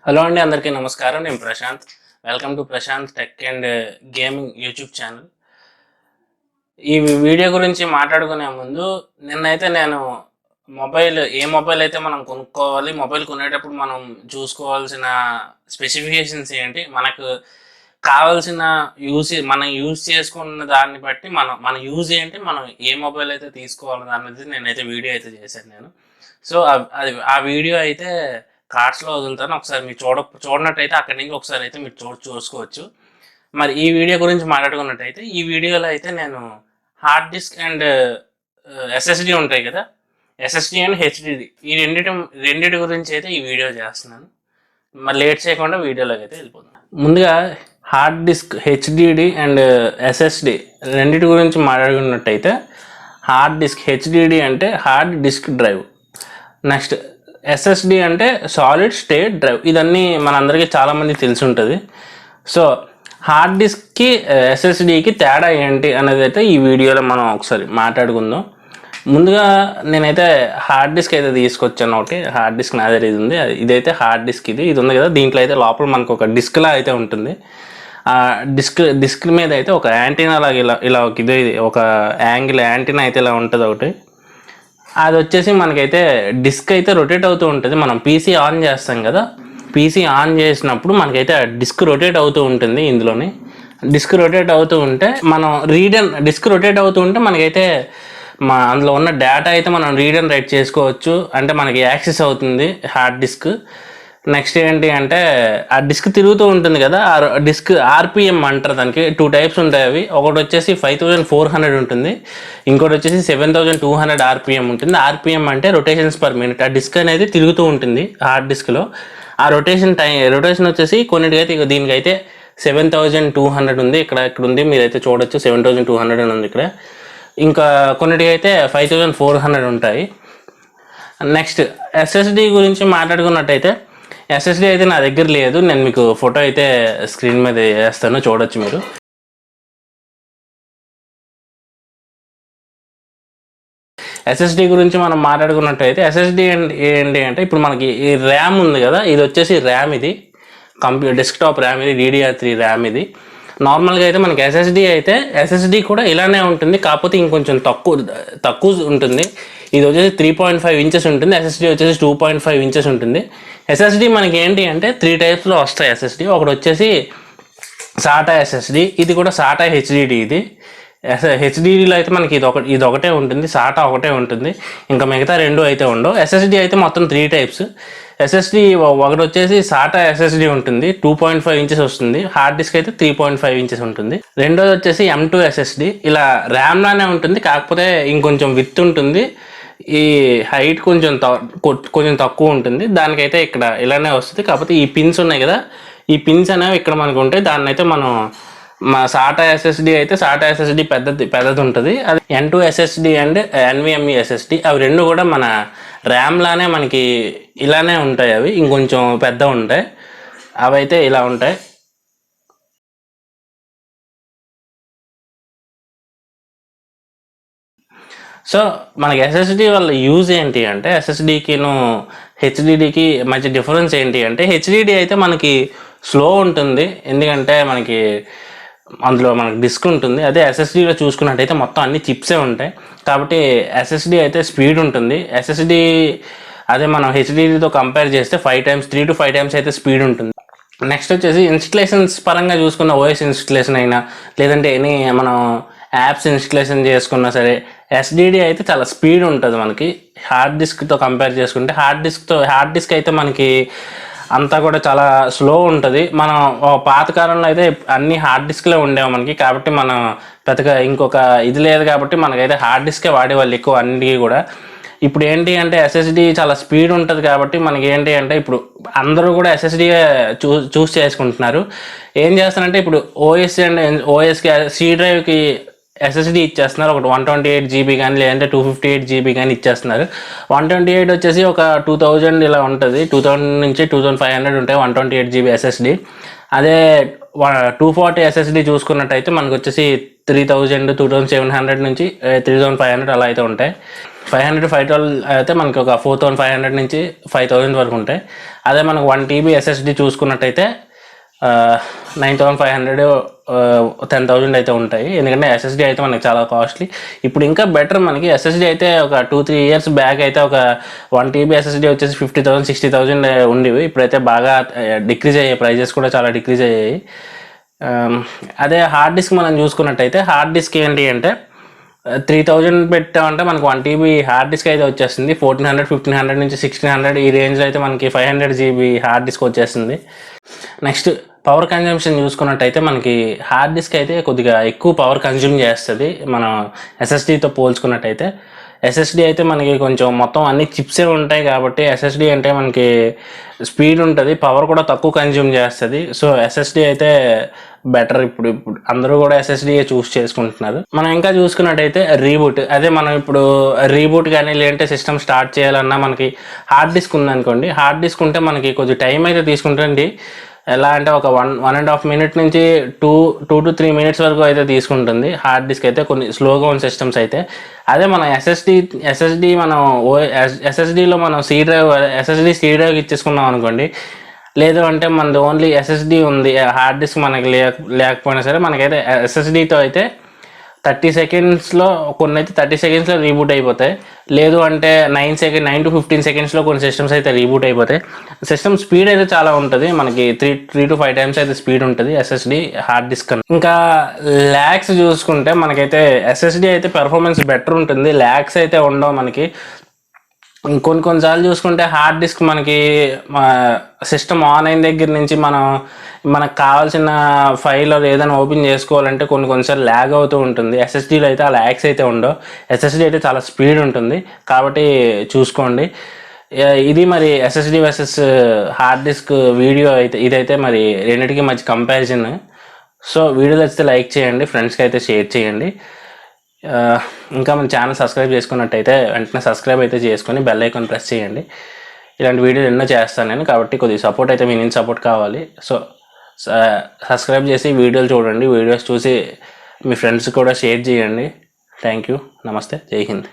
Hello అండి, అందరికీ నమస్కారం. నేను Prashanth. Welcome to Prashanth tech and gaming YouTube channel. ఈ వీడియో గురించి మాట్లాడుకునే ముందు నేను ఏ మొబైల్ అయితే మనం కొనుక్కోవాలి, మొబైల్ కొనేటప్పుడు మనం చూసుకోవాల్సిన స్పెసిఫికేషన్స్ ఏంటి, మనకు కావాల్సిన మనం యూజ్ చేసుకున్న దాన్ని బట్టి మన యూజ్ ఏంటి, మనం ఏ మొబైల్ అయితే తీసుకోవాలి అనేది నేనైతే వీడియో అయితే చేశాను. సో ఆ వీడియో అయితే కార్డ్స్లో వదులుతాను. ఒకసారి మీరు చూడనట్టయితే అక్కడి నుంచి ఒకసారి అయితే మీరు చూసుకోవచ్చు. మరి ఈ వీడియో గురించి మాట్లాడుకున్నట్టయితే, ఈ వీడియోలో అయితే నేను హార్డ్ డిస్క్ అండ్ ఎస్ఎస్డి ఉంటాయి కదా, ఎస్ఎస్డి అండ్ హెచ్డిడి, ఈ రెండిటి గురించి అయితే ఈ వీడియో చేస్తున్నాను. మరి లేట్ చేయకుండా వీడియోలోకి అయితే వెళ్ళిపోతున్నాను. ముందుగా hard disk HDD and SSD రెండిటి గురించి మాట్లాడుకున్నట్టయితే, హార్డ్ డిస్క్ హెచ్డిడి అంటే hard disk drive, next SSD అంటే సాలిడ్ స్టేట్ డ్రైవ్. ఇదన్నీ మనందరికీ చాలామంది తెలిసి ఉంటుంది. సో హార్డ్ డిస్క్కి ఎస్ఎస్డికి తేడా ఏంటి అనేది అయితే ఈ వీడియోలో మనం ఒకసారి మాట్లాడుకుందాం. ముందుగా నేనైతే హార్డ్ డిస్క్ అయితే తీసుకొచ్చాను. ఒకటి హార్డ్ డిస్క్ నా దగ్గర ఇది ఉంది. ఇదైతే హార్డ్ డిస్క్ ఇది ఉంది కదా, దీంట్లో అయితే లోపల మనకు ఒక డిస్క్లా అయితే ఉంటుంది. ఆ డిస్క్ మీద అయితే ఒక యాంటీనా లాగా ఇలా ఒక యాంగిల్ యాంటీనా అయితే ఇలా ఉంటుంది ఒకటి. అది వచ్చేసి మనకైతే డిస్క్ అయితే రొటేట్ అవుతూ ఉంటుంది. మనం పీసీ ఆన్ చేస్తాం కదా, పీసీ ఆన్ చేసినప్పుడు మనకైతే డిస్క్ రొటేట్ అవుతూ ఉంటుంది. ఇందులోని డిస్క్ రొటేట్ అవుతూ ఉంటే డిస్క్ రొటేట్ అవుతూ ఉంటే మనకైతే అందులో ఉన్న డేటా అయితే మనం రీడ్ అండ్ రైట్ చేసుకోవచ్చు. అంటే మనకి యాక్సెస్ అవుతుంది హార్డ్ డిస్క్. నెక్స్ట్ ఏంటి అంటే, ఆ డిస్క్ తిరుగుతూ ఉంటుంది కదా, ఆ డిస్క్ ఆర్పిఎం అంటారు. దానికి 2 టైప్స్ ఉంటాయి. అవి ఒకటి వచ్చేసి 5400 ఉంటుంది, ఇంకోటి వచ్చేసి 7200 ఆర్పిఎం ఉంటుంది. ఆర్పిఎం అంటే రొటేషన్స్ పర్ మినిట్. ఆ డిస్క్ అనేది తిరుగుతూ ఉంటుంది హార్డ్ డిస్క్లో. ఆ రొటేషన్ వచ్చేసి కొన్నిటికైతే దీనికైతే 7200 ఉంది. ఇక్కడ ఉంది, మీరైతే చూడొచ్చు 7200 అని ఉంది ఇక్కడ. ఇంకా కొన్నిటికైతే 5400 ఉంటాయి. నెక్స్ట్ ఎస్ఎస్డి గురించి మాట్లాడుకున్నట్టయితే, ఎస్ఎస్డి అయితే నా దగ్గర లేదు. నేను మీకు ఫోటో అయితే స్క్రీన్ మీద వేస్తాను, చూడొచ్చు మీరు. ఎస్ఎస్డి గురించి మనం మాట్లాడుకున్నట్టయితే, ఎస్ఎస్డి ఏంటి అంటే, ఇప్పుడు మనకి ఈ ర్యామ్ ఉంది కదా, ఇది వచ్చేసి ర్యామ్, ఇది డెస్క్టాప్ ర్యామ్, ఇది DDR3 ర్యామ్. ఇది నార్మల్గా అయితే మనకి ఎస్ఎస్డి కూడా ఇలానే ఉంటుంది, కాకపోతే ఇంకొంచెం తక్కువ ఉంటుంది. ఇది వచ్చేసి 3.5 ఇంచెస్ ఉంటుంది, ఎస్ఎస్డి వచ్చేసి 2.5 ఇంచెస్ ఉంటుంది. ఎస్ఎస్డి మనకి ఏంటి అంటే 3 టైప్స్లో వస్తాయి ఎస్ఎస్డి. ఒకటి వచ్చేసి సాటా ఎస్ఎస్డి, ఇది కూడా సాటా హెచ్డిడి. ఇది హెచ్డిడిలో అయితే మనకి ఇది ఒకటే ఉంటుంది, సాటా ఒకటే ఉంటుంది, ఇంకా మిగతా 2 అయితే ఉండవు. ఎస్ఎస్డి అయితే మొత్తం 3 టైప్స్. ఎస్ఎస్డి ఒకటి వచ్చేసి సాటా ఎస్ఎస్డి ఉంటుంది, 2.5 ఇంచెస్ వస్తుంది. హార్డ్ డిస్క్ అయితే 3.5 ఇంచెస్ ఉంటుంది. రెండోది వచ్చేసి M2 ఎస్ఎస్డి, ఇలా ర్యామ్ లానే ఉంటుంది, కాకపోతే ఇంకొంచెం విత్ ఉంటుంది. ఈ హైట్ కొంచెం తక్కువ ఉంటుంది. దానికైతే ఇక్కడ ఇలానే వస్తుంది, కాకపోతే ఈ పిన్స్ ఉన్నాయి కదా, ఈ పిన్స్ అనేవి ఇక్కడ మనకు ఉంటాయి. దాన్ని అయితే మనం సాటా ఎస్ఎస్డి పెద్దది ఉంటుంది. అది N2 SSD and NVMe SSD, అవి రెండు కూడా మన ర్యామ్ లానే మనకి ఇలానే ఉంటాయి. అవి ఇంకొంచెం పెద్ద ఉంటాయి, అవి అయితే ఇలా ఉంటాయి. సో మనకి ఎస్ఎస్డి వల్ల యూజ్ ఏంటి అంటే, ఎస్ఎస్డికిను హెచ్డిడికి మంచి డిఫరెన్స్ ఏంటి అంటే, హెచ్డిడి అయితే మనకి స్లో ఉంటుంది, ఎందుకంటే అందులో మనకి డిస్క్ ఉంటుంది. అదే ఎస్ఎస్డిలో చూసుకున్నట్టయితే మొత్తం అన్ని చిప్సే ఉంటాయి, కాబట్టి ఎస్ఎస్డి అయితే స్పీడ్ ఉంటుంది. అదే మనం హెచ్డిడితో కంపేర్ చేస్తే 3 to 5 times అయితే స్పీడ్ ఉంటుంది. నెక్స్ట్ వచ్చేసి ఇన్స్టలేషన్స్ పరంగా చూసుకున్న, ఓఎస్ ఇన్స్టలేషన్ అయినా లేదంటే మనం యాప్స్ ఇన్స్టలేషన్ చేసుకున్నా సరే, ఎస్డిడి అయితే చాలా స్పీడ్ ఉంటుంది మనకి హార్డ్ డిస్క్తో కంపేర్ చేసుకుంటే. హార్డ్ డిస్క్ అయితే మనకి అంతా కూడా చాలా స్లో ఉంటుంది. మనం పాతకాలంలో అయితే అన్ని హార్డ్ డిస్క్లే ఉండేవి మనకి, కాబట్టి మనం పెద్దగా ఇంకొక ఇది లేదు, కాబట్టి మనకైతే హార్డ్ డిస్కే వాడేవాళ్ళు ఎక్కువ అన్నిటికీ కూడా. ఇప్పుడు ఏంటి అంటే ఎస్ఎస్డి చాలా స్పీడ్ ఉంటుంది, కాబట్టి మనకి ఏంటి అంటే ఇప్పుడు అందరూ కూడా ఎస్ఎస్డి చూస్ చేసుకుంటున్నారు. ఏం చేస్తారంటే, ఇప్పుడు ఓఎస్కి సి డ్రైవ్కి ఎస్ఎస్డి ఇచ్చేస్తున్నారు. ఒకటి 128 GB కానీ లేదంటే 258 GB కానీ ఇచ్చేస్తున్నారు. 128 వచ్చేసి ఒక 2000 ఇలా ఉంటుంది, 2000 నుంచి 2500 ఉంటాయి 128 GB ఎస్ఎస్డి. అదే 240 ఎస్ఎస్డి చూసుకున్నట్టయితే మనకు వచ్చేసి 3000, 2700 నుంచి 3500 అలా అయితే ఉంటాయి. 512 అయితే మనకి ఒక 4500 నుంచి 5000 వరకు ఉంటాయి. అదే మనకు 1 TB SSD చూసుకున్నట్టయితే 9500 10,000 అయితే ఉంటాయి. ఎందుకంటే SSD అయితే మనకి చాలా కాస్ట్లీ. ఇప్పుడు ఇంకా బెటర్ మనకి SSD అయితే ఒక 2-3 ఇయర్స్ బ్యాక్ అయితే ఒక 1 TB SSD వచ్చేసి 50,000 60,000 ఉండేవి. ఇప్పుడైతే బాగా డిక్రీజ్ అయ్యాయి, ప్రైజెస్ కూడా చాలా డిక్రీజ్ అయ్యాయి. అదే హార్డ్ డిస్క్ మనం చూసుకున్నట్టయితే హార్డ్ డిస్క్ ఏంటి అంటే 3000 పెట్టామంటే మనకు 1 TB హార్డ్ డిస్క్ అయితే వచ్చేస్తుంది. 1400 1500 నుంచి 1600 ఈ రేంజ్లో అయితే మనకి 500 GB హార్డ్ డిస్క్ వచ్చేస్తుంది. నెక్స్ట్ పవర్ కన్జంప్షన్ చూసుకున్నట్టయితే మనకి హార్డ్ డిస్క్ అయితే కొద్దిగా ఎక్కువ పవర్ కన్జ్యూమ్ చేస్తుంది మనం SSDతో పోల్చుకున్నట్టయితే. SSD అయితే మనకి కొంచెం మొత్తం అన్ని చిప్సే ఉంటాయి కాబట్టి SSD అంటే మనకి స్పీడ్ ఉంటుంది, పవర్ కూడా తక్కువ కన్జ్యూమ్ చేస్తుంది. సో SSD అయితే బెటర్. ఇప్పుడు అందరూ కూడా SSD చూస్ చేసుకుంటున్నారు. మనం ఇంకా చూసుకున్నట్టయితే రీబూట్, అదే మనం ఇప్పుడు రీబూట్ కానీ లేదంటే సిస్టమ్ స్టార్ట్ చేయాలన్నా మనకి హార్డ్ డిస్క్ ఉందనుకోండి, హార్డ్ డిస్క్ ఉంటే మనకి కొద్దిగా టైం అయితే తీసుకుంటుంది. ఎలా అంటే ఒక 1.5 మినిట్ నుంచి 2 to 3 మినిట్స్ వరకు అయితే తీసుకుంటుంది హార్డ్ డిస్క్ అయితే, కొన్ని స్లోగా ఉన్న సిస్టమ్స్ అయితే. అదే మనం ఎస్ఎస్డి మనం ఎస్ఎస్డిలో మనం ఎస్ఎస్డి సి డ్రైవ్ ఇచ్చేసుకున్నాం అనుకోండి, లేదు అంటే మనది ఓన్లీ SSD ఉంది, హార్డ్ డిస్క్ మనకి లేకపోయినా సరే మనకైతే SSDతో అయితే 30 సెకండ్స్లో, కొన్ని అయితే 30 సెకండ్స్లో రీబూట్ అయిపోతాయి. లేదు అంటే 9 to 15 సెకండ్స్లో కొన్ని సిస్టమ్స్ అయితే రీబూట్ అయిపోతాయి. సిస్టమ్ స్పీడ్ అయితే చాలా ఉంటుంది మనకి, 3 to 5 టైమ్స్ అయితే స్పీడ్ ఉంటుంది SSD హార్డ్ డిస్క్ కన్నా. ఇంకా ల్యాగ్స్ చూసుకుంటే మనకైతే SSD అయితే పెర్ఫార్మెన్స్ బెటర్ ఉంటుంది, ల్యాగ్స్ అయితే ఉండవు మనకి. కొన్నిసార్లు చూసుకుంటే హార్డ్ డిస్క్ మనకి సిస్టమ్ ఆన్ అయిన దగ్గర నుంచి మనకు కావాల్సిన ఫైల్ ఏదైనా ఓపెన్ చేసుకోవాలంటే కొన్నిసార్లు ల్యాగ్ అవుతూ ఉంటుంది. SSDలో అయితే ఆ ల్యాగ్స్ అయితే ఉండవు. SSD అయితే చాలా స్పీడ్ ఉంటుంది కాబట్టి చూసుకోండి. ఇది మరి SSD versus hard disk video అయితే, ఇదైతే మరి రెండింటికి మంచి కంపారిజన్. సో వీడియో నచ్చితే లైక్ చేయండి, ఫ్రెండ్స్కి అయితే షేర్ చేయండి. ఇంకా మన ఛానల్ సబ్స్క్రైబ్ చేసుకున్నట్టయితే వెంటనే సబ్స్క్రైబ్ అయితే చేసుకొని బెల్ ఐకాన్ ప్రెస్ చేయండి. ఇలాంటి వీడియోలు ఎన్నో చేస్తాను నేను, కాబట్టి కొద్దిగా సపోర్ట్ అయితే మీ నుంచి సపోర్ట్ కావాలి. సో సబ్స్క్రైబ్ చేసి వీడియోలు చూడండి, వీడియోస్ చూసి మీ ఫ్రెండ్స్ కూడా షేర్ చేయండి. థ్యాంక్ యూ, నమస్తే, జై హింద్.